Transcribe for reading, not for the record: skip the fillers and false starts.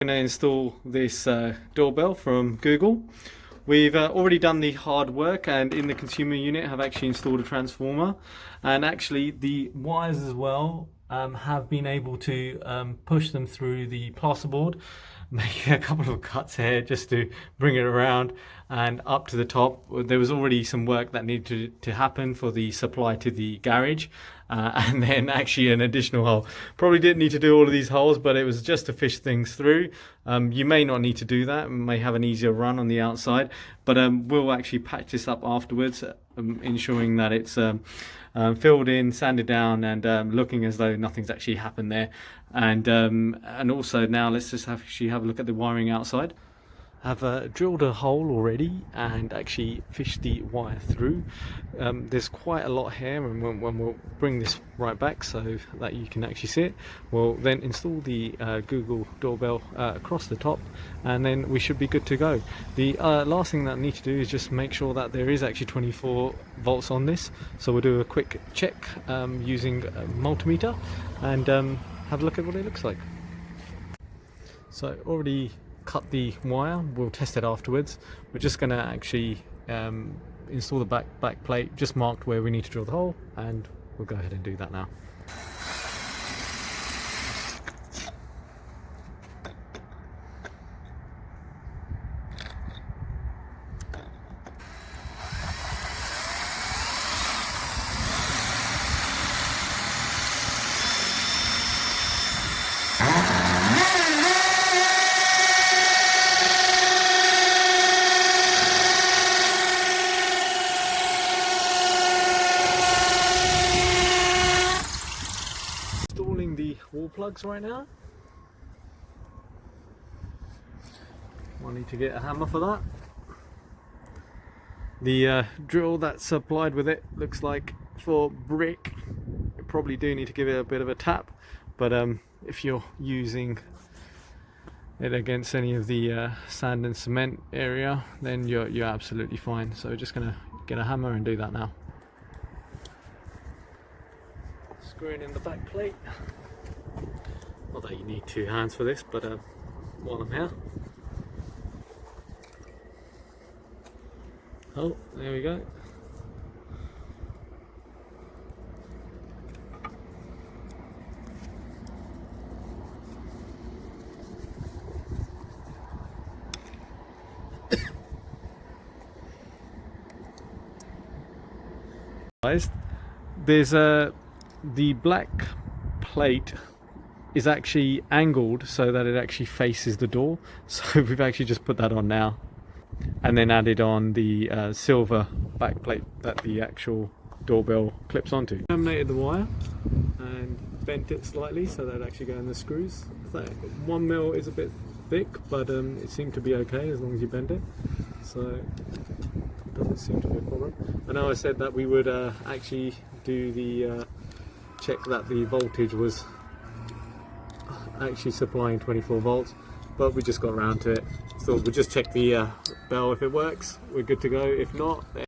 Going to install this doorbell from Google. We've already done the hard work, and in the consumer unit have actually installed a transformer, and actually the wires as well have been able to push them through the plasterboard, making a couple of cuts here just to bring it around and up to the top. There was already some work that needed to happen for the supply to the garage, and then actually an additional hole. Probably didn't need to do all of these holes, but it was just to fish things through. You may not need to do that, may have an easier run on the outside, but we'll actually patch this up afterwards, ensuring that it's filled in, sanded down, and looking as though nothing's actually happened there. And also now let's just actually have a look at the wiring outside. I've drilled a hole already and actually fished the wire through. There's quite a lot here, and when we'll bring this right back so that you can actually see it, we'll then install the Google doorbell across the top, and then we should be good to go. The last thing that I need to do is just make sure that there is actually 24 volts on this, so we'll do a quick check using a multimeter and have a look at what it looks like. So already cut the wire, we'll test it afterwards. We're just going to actually install the back plate, just marked where we need to drill the hole, and we'll go ahead and do that now. Installing the wall plugs right now. I need to get a hammer for that. The drill that's supplied with it looks like for brick. You probably do need to give it a bit of a tap, but if you're using it against any of the sand and cement area, then you're absolutely fine. So just gonna get a hammer and do that now. Screwing in the back plate. Not that you need two hands for this, but while I'm here. Oh, there we go. There's the black plate is actually angled so that it actually faces the door, so we've actually just put that on now, and then added on the silver back plate that the actual doorbell clips onto. Terminated the wire and bent it slightly so that it actually go in the screws. 1 mil is a bit thick, but it seemed to be okay as long as you bend it, so it doesn't seem to be a problem. I know I said that we would actually do the check that the voltage was actually supplying 24 volts, but we just got around to it, so we'll just check the bell. If it works, we're good to go. If not, then